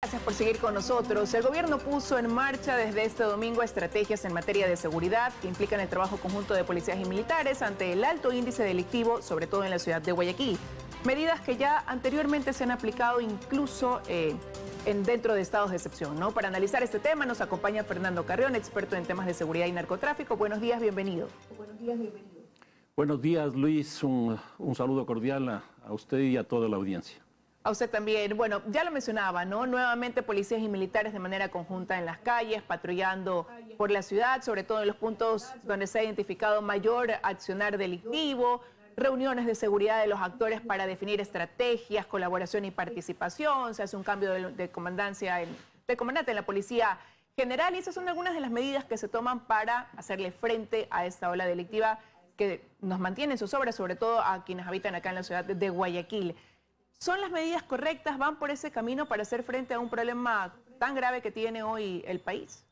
Gracias por seguir con nosotros. El gobierno puso en marcha desde este domingo estrategias en materia de seguridad que implican el trabajo conjunto de policías y militares ante el alto índice delictivo, sobre todo en la ciudad de Guayaquil. Medidas que ya anteriormente se han aplicado incluso dentro de estados de excepción, ¿no? Para analizar este tema nos acompaña Fernando Carrión, experto en temas de seguridad y narcotráfico. Buenos días, bienvenido. Buenos días, Luis. Un saludo cordial a usted y a toda la audiencia. A usted también. Bueno, ya lo mencionaba, ¿no? Nuevamente policías y militares de manera conjunta en las calles, patrullando por la ciudad, sobre todo en los puntos donde se ha identificado mayor accionar delictivo, reuniones de seguridad de los actores para definir estrategias, colaboración y participación, se hace un cambio de comandante en la Policía General y esas son algunas de las medidas que se toman para hacerle frente a esta ola delictiva que nos mantiene en zozobra, sobre todo a quienes habitan acá en la ciudad de Guayaquil. ¿Son las medidas correctas? ¿Van por ese camino para hacer frente a un problema tan grave que tiene hoy el país?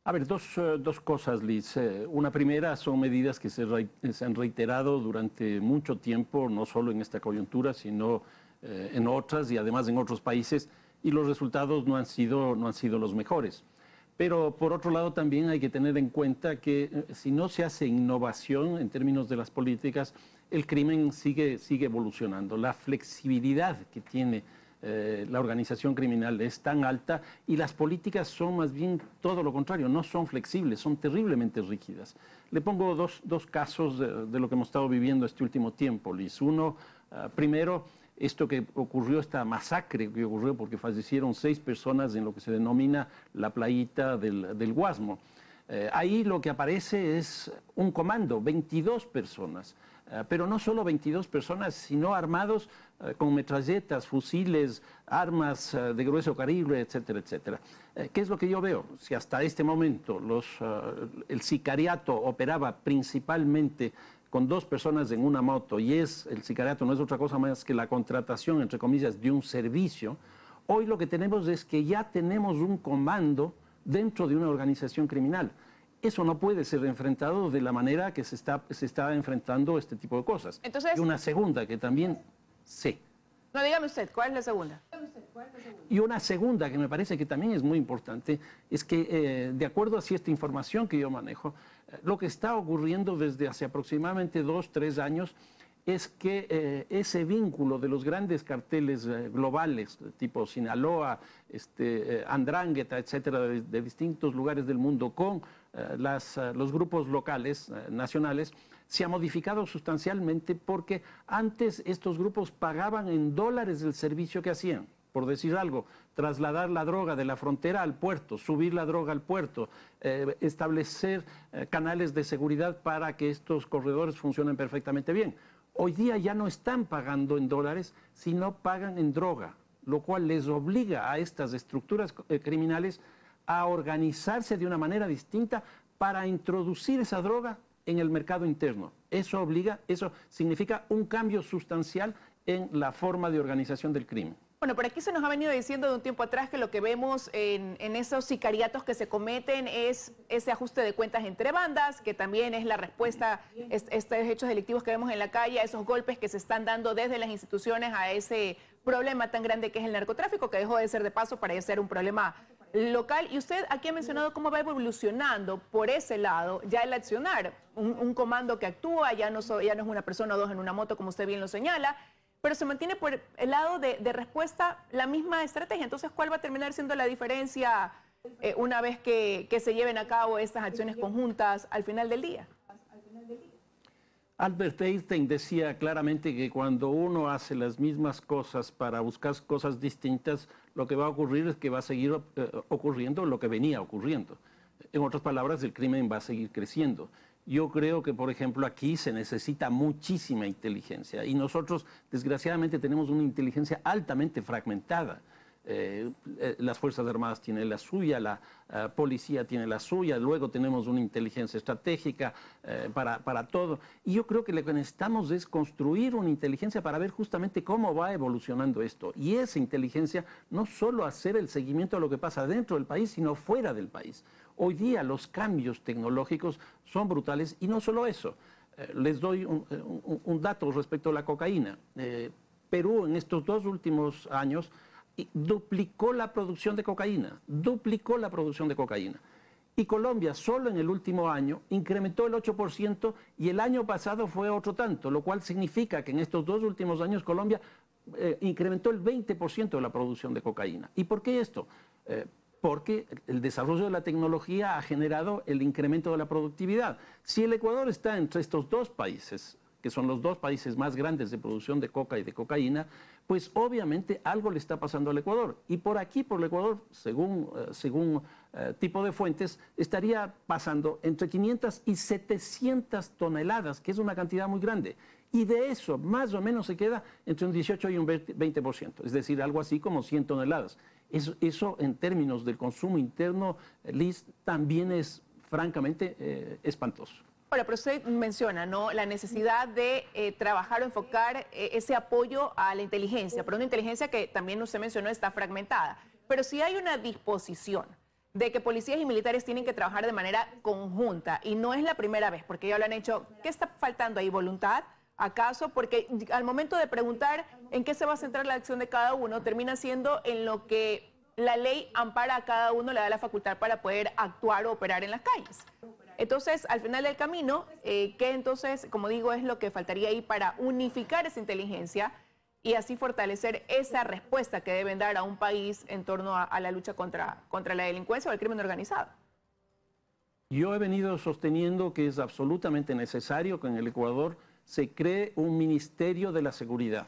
A ver, dos cosas, Liz. Una primera son medidas que se han reiterado durante mucho tiempo, no solo en esta coyuntura, sino en otras y además en otros países, y los resultados no han sido los mejores. Pero por otro lado también hay que tener en cuenta que si no se hace innovación en términos de las políticas, el crimen sigue evolucionando. La flexibilidad que tiene la organización criminal es tan alta y las políticas son más bien todo lo contrario, no son flexibles, son terriblemente rígidas. Le pongo dos casos de lo que hemos estado viviendo este último tiempo, Liz. Uno, primero, esto que ocurrió, esta masacre que ocurrió porque fallecieron 6 personas en lo que se denomina la playita del Guasmo. Ahí lo que aparece es un comando, 22 personas, pero no solo 22 personas, sino armados con metralletas, fusiles, armas de grueso calibre, etcétera, etcétera. ¿Qué es lo que yo veo? Si hasta este momento el sicariato operaba principalmente con 2 personas en una moto y el sicariato no es otra cosa más que la contratación, entre comillas, de un servicio, hoy lo que tenemos es que ya tenemos un comando dentro de una organización criminal. Eso no puede ser enfrentado de la manera que se está enfrentando este tipo de cosas. Entonces, y una segunda que también sé. No, dígame usted, ¿cuál es la segunda? Y una segunda que me parece que también es muy importante es que, de acuerdo a esta información que yo manejo, lo que está ocurriendo desde hace aproximadamente 2 o 3 años es que ese vínculo de los grandes carteles globales, tipo Sinaloa, Andrangheta, etcétera, de distintos lugares del mundo, con los grupos locales, nacionales, se ha modificado sustancialmente porque antes estos grupos pagaban en dólares el servicio que hacían. Por decir algo, trasladar la droga de la frontera al puerto, subir la droga al puerto, establecer canales de seguridad para que estos corredores funcionen perfectamente bien. Hoy día ya no están pagando en dólares, sino pagan en droga, lo cual les obliga a estas estructuras criminales a organizarse de una manera distinta para introducir esa droga en el mercado interno. Eso significa un cambio sustancial en la forma de organización del crimen. Bueno, por aquí se nos ha venido diciendo de un tiempo atrás que lo que vemos en esos sicariatos que se cometen es ese ajuste de cuentas entre bandas, que también es la respuesta, estos hechos delictivos que vemos en la calle, a esos golpes que se están dando desde las instituciones a ese problema tan grande que es el narcotráfico, que dejó de ser de paso para ya ser un problema local. Y usted aquí ha mencionado cómo va evolucionando por ese lado ya el accionar, un comando que actúa, ya no es una persona o 2 en una moto como usted bien lo señala, pero se mantiene por el lado de respuesta la misma estrategia. Entonces, ¿cuál va a terminar siendo la diferencia una vez que se lleven a cabo estas acciones conjuntas al final del día? Albert Einstein decía claramente que cuando uno hace las mismas cosas para buscar cosas distintas, lo que va a ocurrir es que va a seguir ocurriendo lo que venía ocurriendo. En otras palabras, el crimen va a seguir creciendo. Yo creo que, por ejemplo, aquí se necesita muchísima inteligencia y nosotros, desgraciadamente, tenemos una inteligencia altamente fragmentada. Las Fuerzas Armadas tienen la suya, la policía tiene la suya, luego tenemos una inteligencia estratégica para todo. Y yo creo que lo que necesitamos es construir una inteligencia para ver justamente cómo va evolucionando esto. Y esa inteligencia no solo hacer el seguimiento de lo que pasa dentro del país, sino fuera del país. Hoy día los cambios tecnológicos son brutales y no solo eso. Les doy un dato respecto a la cocaína. Perú en estos 2 últimos años y duplicó la producción de cocaína, duplicó la producción de cocaína. Y Colombia solo en el último año incrementó el 8% y el año pasado fue otro tanto, lo cual significa que en estos 2 últimos años Colombia incrementó el 20% de la producción de cocaína. ¿Y por qué esto? Porque el desarrollo de la tecnología ha generado el incremento de la productividad. Si el Ecuador está entre estos 2 países, que son los 2 países más grandes de producción de coca y de cocaína, pues obviamente algo le está pasando al Ecuador. Y por aquí, por el Ecuador, según tipo de fuentes, estaría pasando entre 500 y 700 toneladas, que es una cantidad muy grande. Y de eso, más o menos, se queda entre un 18 y un 20%, es decir, algo así como 100 toneladas. Eso en términos del consumo interno, Liz, también es francamente espantoso. Ahora, pero usted menciona, ¿no?, la necesidad de trabajar o enfocar ese apoyo a la inteligencia, pero una inteligencia que también usted mencionó está fragmentada. Pero si hay una disposición de que policías y militares tienen que trabajar de manera conjunta, y no es la primera vez, porque ya lo han hecho, ¿qué está faltando ahí? ¿Voluntad? ¿Acaso? Porque al momento de preguntar en qué se va a centrar la acción de cada uno, termina siendo en lo que la ley ampara a cada uno, le da la facultad para poder actuar o operar en las calles. Entonces, al final del camino, ¿qué entonces, como digo, es lo que faltaría ahí para unificar esa inteligencia y así fortalecer esa respuesta que deben dar a un país en torno a la lucha contra la delincuencia o el crimen organizado? Yo he venido sosteniendo que es absolutamente necesario que en el Ecuador se cree un Ministerio de la Seguridad.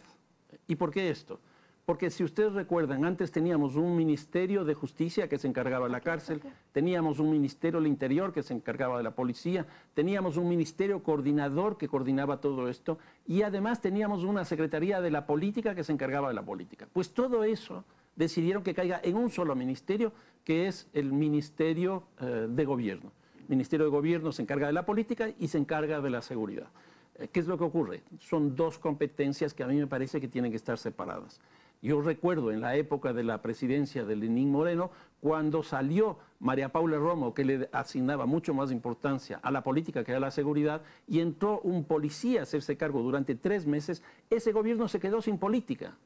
¿Y por qué esto? Porque si ustedes recuerdan, antes teníamos un Ministerio de Justicia que se encargaba de la cárcel, teníamos un Ministerio del Interior que se encargaba de la policía, teníamos un Ministerio coordinador que coordinaba todo esto y además teníamos una Secretaría de la Política que se encargaba de la política. Pues todo eso decidieron que caiga en un solo ministerio, que es el Ministerio de Gobierno. El Ministerio de Gobierno se encarga de la política y se encarga de la seguridad. ¿Qué es lo que ocurre? Son 2 competencias que a mí me parece que tienen que estar separadas. Yo recuerdo en la época de la presidencia de Lenín Moreno, cuando salió María Paula Romo, que le asignaba mucho más importancia a la política que a la seguridad, y entró un policía a hacerse cargo durante 3 meses, ese gobierno se quedó sin política.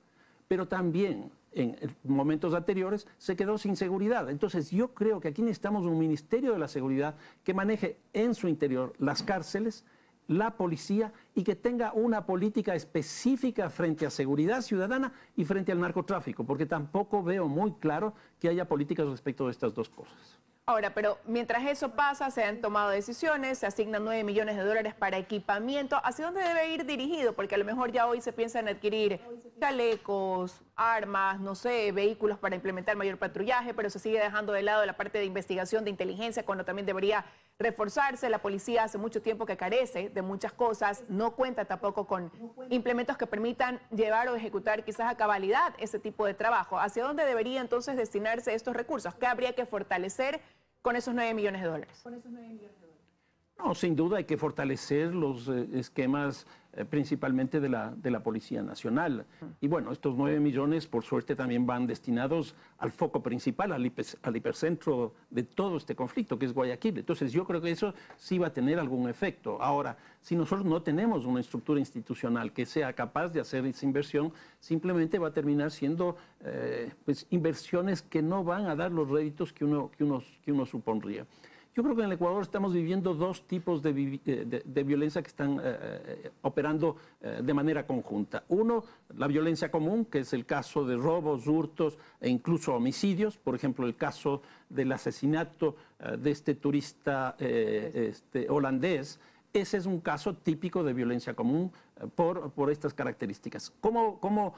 Pero también en momentos anteriores se quedó sin seguridad. Entonces yo creo que aquí necesitamos un Ministerio de la Seguridad que maneje en su interior las cárceles, la policía y que tenga una política específica frente a seguridad ciudadana y frente al narcotráfico, porque tampoco veo muy claro que haya políticas respecto de estas 2 cosas. Ahora, pero mientras eso pasa, se han tomado decisiones, se asignan 9 millones de dólares para equipamiento. ¿Hacia dónde debe ir dirigido? Porque a lo mejor ya hoy se piensa en adquirir chalecos, armas, no sé, vehículos para implementar mayor patrullaje, pero se sigue dejando de lado la parte de investigación, de inteligencia, cuando también debería reforzarse. La policía hace mucho tiempo que carece de muchas cosas, no cuenta tampoco con implementos que permitan llevar o ejecutar quizás a cabalidad ese tipo de trabajo. ¿Hacia dónde debería entonces destinarse estos recursos? ¿Qué habría que fortalecer con esos 9 millones de dólares? No, sin duda hay que fortalecer los esquemas principalmente de la Policía Nacional. Y bueno, estos 9 millones por suerte también van destinados al foco principal, al hipercentro de todo este conflicto, que es Guayaquil. Entonces yo creo que eso sí va a tener algún efecto. Ahora, si nosotros no tenemos una estructura institucional que sea capaz de hacer esa inversión, simplemente va a terminar siendo pues, inversiones que no van a dar los réditos que uno supondría. Yo creo que en el Ecuador estamos viviendo 2 tipos de violencia que están operando de manera conjunta. Uno, la violencia común, que es el caso de robos, hurtos e incluso homicidios. Por ejemplo, el caso del asesinato de este turista holandés. Ese es un caso típico de violencia común por estas características. ¿Cómo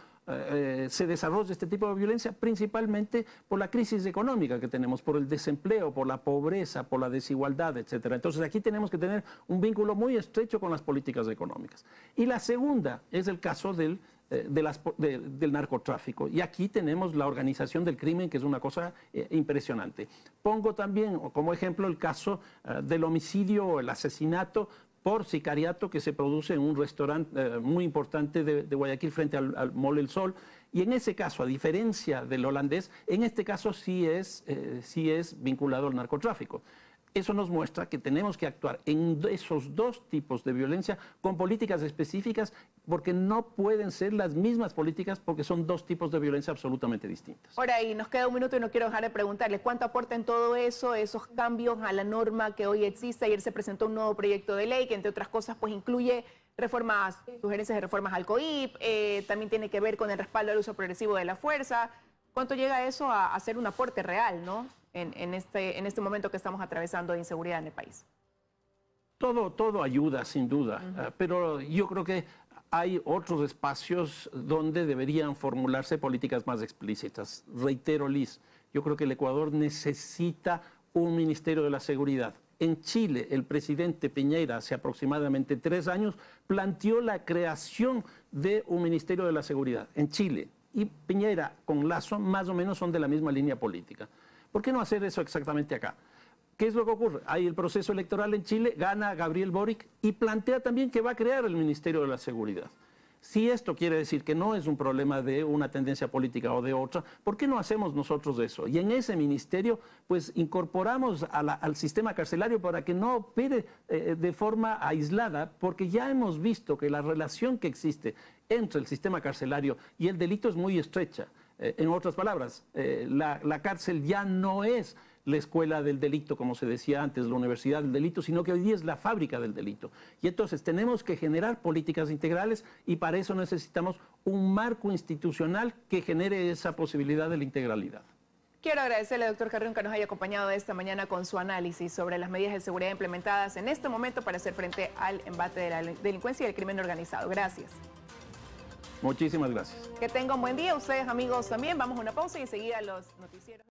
se desarrolla este tipo de violencia? Principalmente por la crisis económica que tenemos, por el desempleo, por la pobreza, por la desigualdad, etc. Entonces aquí tenemos que tener un vínculo muy estrecho con las políticas económicas. Y la segunda es el caso del narcotráfico. Y aquí tenemos la organización del crimen, que es una cosa impresionante. Pongo también como ejemplo el caso del homicidio o el asesinato por sicariato que se produce en un restaurante muy importante de Guayaquil frente al Mall El Sol. Y en ese caso, a diferencia del holandés, en este caso sí es vinculado al narcotráfico. Eso nos muestra que tenemos que actuar en esos 2 tipos de violencia con políticas específicas porque no pueden ser las mismas políticas porque son dos tipos de violencia absolutamente distintas. Ahora, y nos queda un minuto y no quiero dejar de preguntarle, ¿cuánto aporta en todo eso, esos cambios a la norma que hoy existe? Ayer se presentó un nuevo proyecto de ley que, entre otras cosas, pues incluye reformas, sugerencias de reformas al COIP, también tiene que ver con el respaldo al uso progresivo de la fuerza. ¿Cuánto llega eso a hacer un aporte real, ¿no? en este momento que estamos atravesando de inseguridad en el país? Todo ayuda, sin duda, pero yo creo que hay otros espacios donde deberían formularse políticas más explícitas. Reitero, Liz, yo creo que el Ecuador necesita un Ministerio de la Seguridad. En Chile, el presidente Piñera, hace aproximadamente 3 años, planteó la creación de un Ministerio de la Seguridad. En Chile. Y Piñera con Lasso más o menos son de la misma línea política. ¿Por qué no hacer eso exactamente acá? ¿Qué es lo que ocurre? Hay el proceso electoral en Chile, gana Gabriel Boric y plantea también que va a crear el Ministerio de la Seguridad. Si esto quiere decir que no es un problema de una tendencia política o de otra, ¿por qué no hacemos nosotros eso? Y en ese ministerio, pues incorporamos al sistema carcelario para que no opere de forma aislada, porque ya hemos visto que la relación que existe entre el sistema carcelario y el delito es muy estrecha. En otras palabras, la cárcel ya no es la escuela del delito, como se decía antes, la universidad del delito, sino que hoy día es la fábrica del delito. Y entonces tenemos que generar políticas integrales y para eso necesitamos un marco institucional que genere esa posibilidad de la integralidad. Quiero agradecerle, doctor Carrión, que nos haya acompañado esta mañana con su análisis sobre las medidas de seguridad implementadas en este momento para hacer frente al embate de la delincuencia y el crimen organizado. Gracias. Muchísimas gracias. Que tenga un buen día. Ustedes, amigos, también. Vamos a una pausa y enseguida los noticieros.